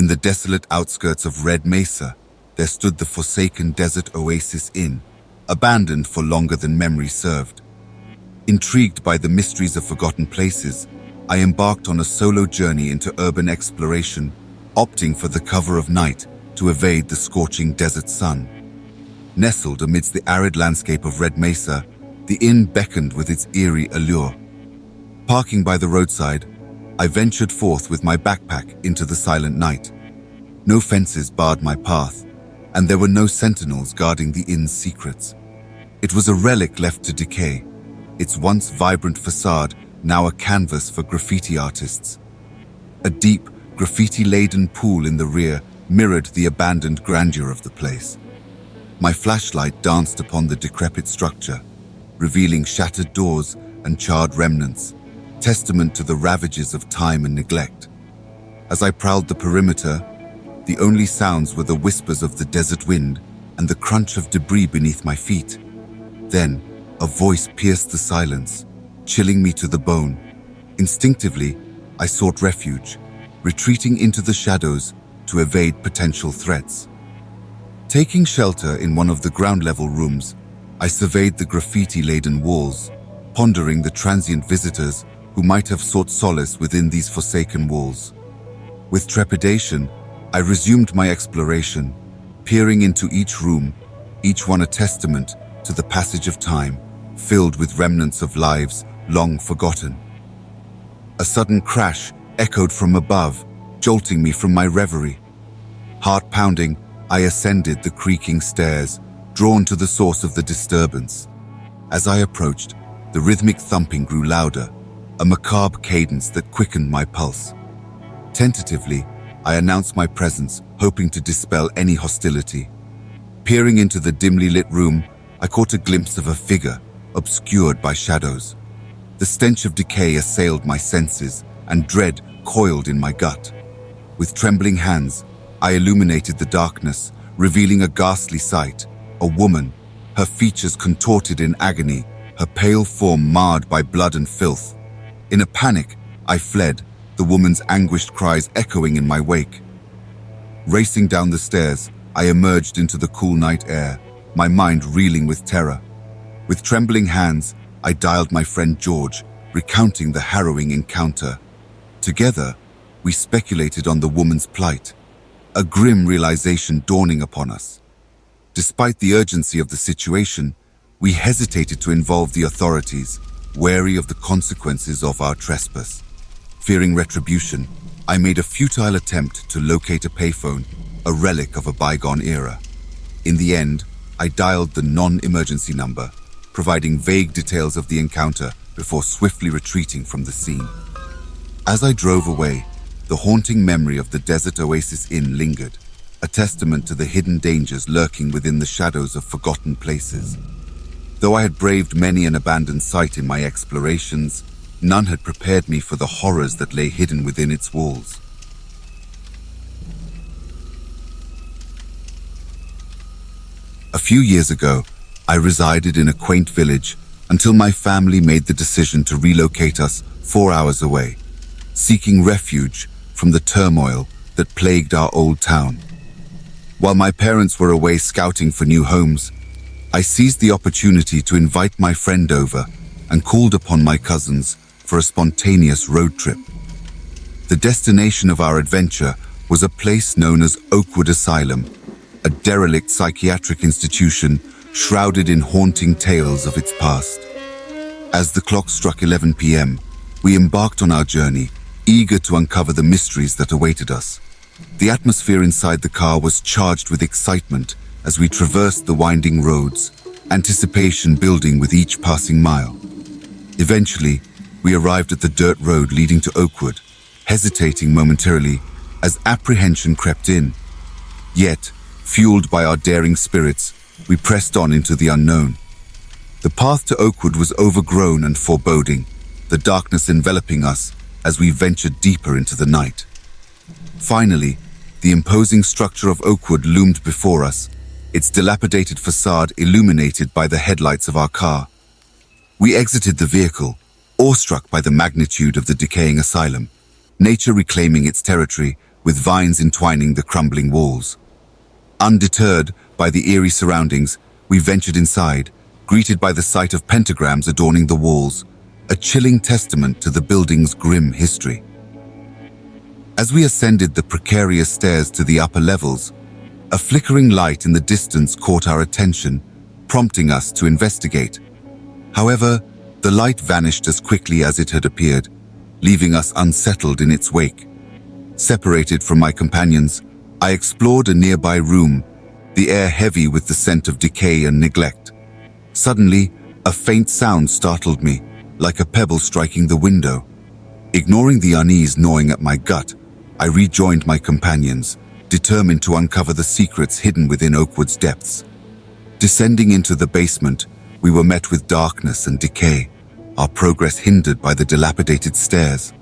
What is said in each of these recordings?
In the desolate outskirts of Red Mesa, there stood the forsaken desert oasis inn, abandoned for longer than memory served. Intrigued by the mysteries of forgotten places, I embarked on a solo journey into urban exploration, opting for the cover of night to evade the scorching desert sun. Nestled amidst the arid landscape of Red Mesa, the inn beckoned with its eerie allure. Parking by the roadside, I ventured forth with my backpack into the silent night. No fences barred my path, and there were no sentinels guarding the inn's secrets. It was a relic left to decay, its once vibrant facade now a canvas for graffiti artists. A deep, graffiti-laden pool in the rear mirrored the abandoned grandeur of the place. My flashlight danced upon the decrepit structure, revealing shattered doors and charred remnants, testament to the ravages of time and neglect. As I prowled the perimeter, the only sounds were the whispers of the desert wind and the crunch of debris beneath my feet. Then, a voice pierced the silence, chilling me to the bone. Instinctively, I sought refuge, retreating into the shadows to evade potential threats. Taking shelter in one of the ground-level rooms, I surveyed the graffiti-laden walls, pondering the transient visitors who might have sought solace within these forsaken walls. With trepidation, I resumed my exploration, peering into each room, each one a testament to the passage of time, filled with remnants of lives long forgotten. A sudden crash echoed from above, jolting me from my reverie. Heart pounding, I ascended the creaking stairs, drawn to the source of the disturbance. As I approached, the rhythmic thumping grew louder, a macabre cadence that quickened my pulse. Tentatively, I announced my presence, hoping to dispel any hostility. Peering into the dimly lit room, I caught a glimpse of a figure, obscured by shadows. The stench of decay assailed my senses, and dread coiled in my gut. With trembling hands, I illuminated the darkness, revealing a ghastly sight, a woman, her features contorted in agony, her pale form marred by blood and filth. In a panic, I fled, the woman's anguished cries echoing in my wake. Racing down the stairs, I emerged into the cool night air, my mind reeling with terror. With trembling hands, I dialed my friend George, recounting the harrowing encounter. Together, we speculated on the woman's plight, a grim realization dawning upon us. Despite the urgency of the situation, we hesitated to involve the authorities, wary of the consequences of our trespass. Fearing retribution, I made a futile attempt to locate a payphone, a relic of a bygone era. In the end, I dialed the non-emergency number, providing vague details of the encounter before swiftly retreating from the scene. As I drove away, the haunting memory of the desert oasis inn lingered, a testament to the hidden dangers lurking within the shadows of forgotten places. Though I had braved many an abandoned site in my explorations, none had prepared me for the horrors that lay hidden within its walls. A few years ago, I resided in a quaint village until my family made the decision to relocate us 4 hours away, seeking refuge from the turmoil that plagued our old town. While my parents were away scouting for new homes, I seized the opportunity to invite my friend over and called upon my cousins for a spontaneous road trip. The destination of our adventure was a place known as Oakwood Asylum, a derelict psychiatric institution shrouded in haunting tales of its past. As the clock struck 11 p.m., we embarked on our journey, eager to uncover the mysteries that awaited us. The atmosphere inside the car was charged with excitement as we traversed the winding roads, anticipation building with each passing mile. Eventually, we arrived at the dirt road leading to Oakwood, hesitating momentarily as apprehension crept in. Yet, fueled by our daring spirits, we pressed on into the unknown. The path to Oakwood was overgrown and foreboding, the darkness enveloping us as we ventured deeper into the night. Finally, the imposing structure of Oakwood loomed before us, its dilapidated facade illuminated by the headlights of our car. We exited the vehicle, awestruck by the magnitude of the decaying asylum, nature reclaiming its territory with vines entwining the crumbling walls. Undeterred by the eerie surroundings, we ventured inside, greeted by the sight of pentagrams adorning the walls, a chilling testament to the building's grim history. As we ascended the precarious stairs to the upper levels, a flickering light in the distance caught our attention, prompting us to investigate. However, the light vanished as quickly as it had appeared, leaving us unsettled in its wake. Separated from my companions, I explored a nearby room, the air heavy with the scent of decay and neglect. Suddenly, a faint sound startled me, like a pebble striking the window. Ignoring the unease gnawing at my gut, I rejoined my companions, determined to uncover the secrets hidden within Oakwood's depths. Descending into the basement, we were met with darkness and decay, our progress hindered by the dilapidated stairs.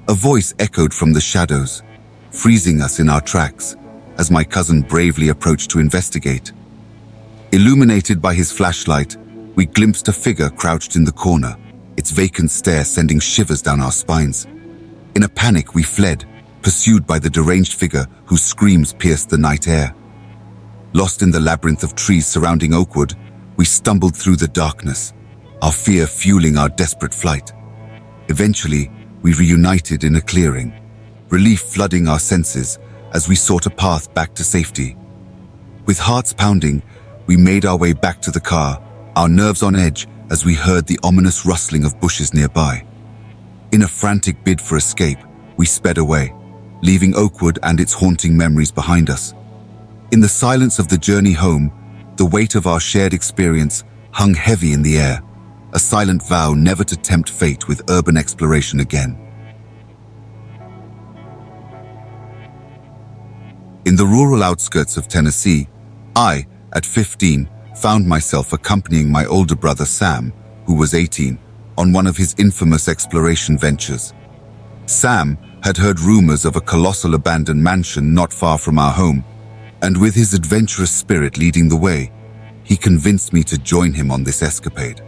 A voice echoed from the shadows, freezing us in our tracks, as my cousin bravely approached to investigate. Illuminated by his flashlight, we glimpsed a figure crouched in the corner, its vacant stare sending shivers down our spines. In a panic, we fled, pursued by the deranged figure whose screams pierced the night air. Lost in the labyrinth of trees surrounding Oakwood, we stumbled through the darkness, our fear fueling our desperate flight. Eventually, we reunited in a clearing, relief flooding our senses as we sought a path back to safety. With hearts pounding, we made our way back to the car, our nerves on edge as we heard the ominous rustling of bushes nearby. In a frantic bid for escape, we sped away, leaving Oakwood and its haunting memories behind us. In the silence of the journey home, the weight of our shared experience hung heavy in the air, a silent vow never to tempt fate with urban exploration again. In the rural outskirts of Tennessee, I, at 15, found myself accompanying my older brother Sam, who was 18, on one of his infamous exploration ventures. Sam had heard rumors of a colossal abandoned mansion not far from our home, and with his adventurous spirit leading the way, he convinced me to join him on this escapade.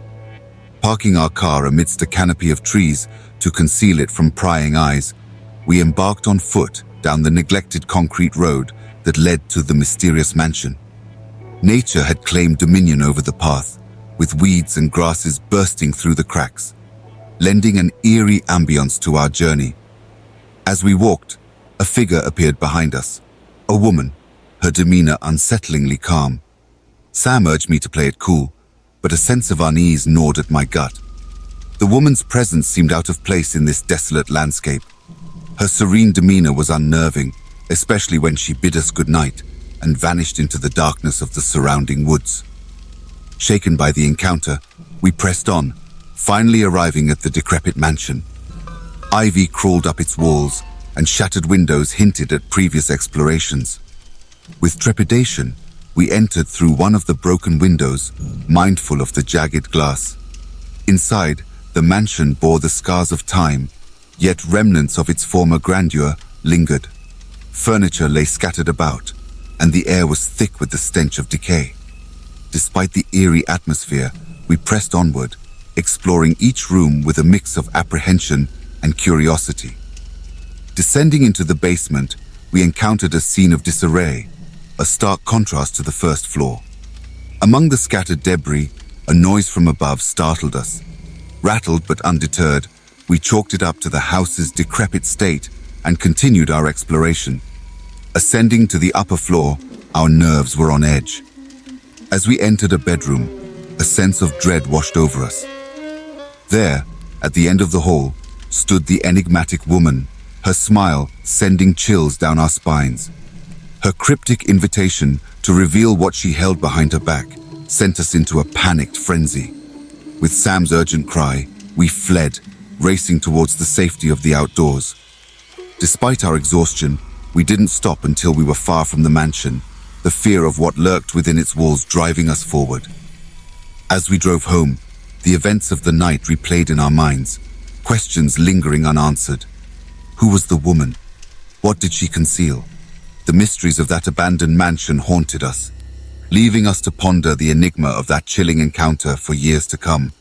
Parking our car amidst a canopy of trees to conceal it from prying eyes, we embarked on foot down the neglected concrete road that led to the mysterious mansion. Nature had claimed dominion over the path, with weeds and grasses bursting through the cracks, lending an eerie ambience to our journey. As we walked, a figure appeared behind us, a woman, her demeanor unsettlingly calm. Sam urged me to play it cool, but a sense of unease gnawed at my gut. The woman's presence seemed out of place in this desolate landscape. Her serene demeanor was unnerving, especially when she bid us goodnight and vanished into the darkness of the surrounding woods. Shaken by the encounter, we pressed on, finally arriving at the decrepit mansion. Ivy crawled up its walls, and shattered windows hinted at previous explorations. With trepidation, we entered through one of the broken windows, mindful of the jagged glass. Inside, the mansion bore the scars of time, yet remnants of its former grandeur lingered. Furniture lay scattered about, and the air was thick with the stench of decay. Despite the eerie atmosphere, we pressed onward, exploring each room with a mix of apprehension and curiosity. Descending into the basement, we encountered a scene of disarray, a stark contrast to the first floor. Among the scattered debris, a noise from above startled us. Rattled but undeterred, we chalked it up to the house's decrepit state and continued our exploration. Ascending to the upper floor, our nerves were on edge. As we entered a bedroom, a sense of dread washed over us. There, at the end of the hall, stood the enigmatic woman, her smile sending chills down our spines. Her cryptic invitation to reveal what she held behind her back sent us into a panicked frenzy. With Sam's urgent cry, we fled, racing towards the safety of the outdoors. Despite our exhaustion, we didn't stop until we were far from the mansion, the fear of what lurked within its walls driving us forward. As we drove home, the events of the night replayed in our minds, questions lingering unanswered. Who was the woman? What did she conceal? The mysteries of that abandoned mansion haunted us, leaving us to ponder the enigma of that chilling encounter for years to come.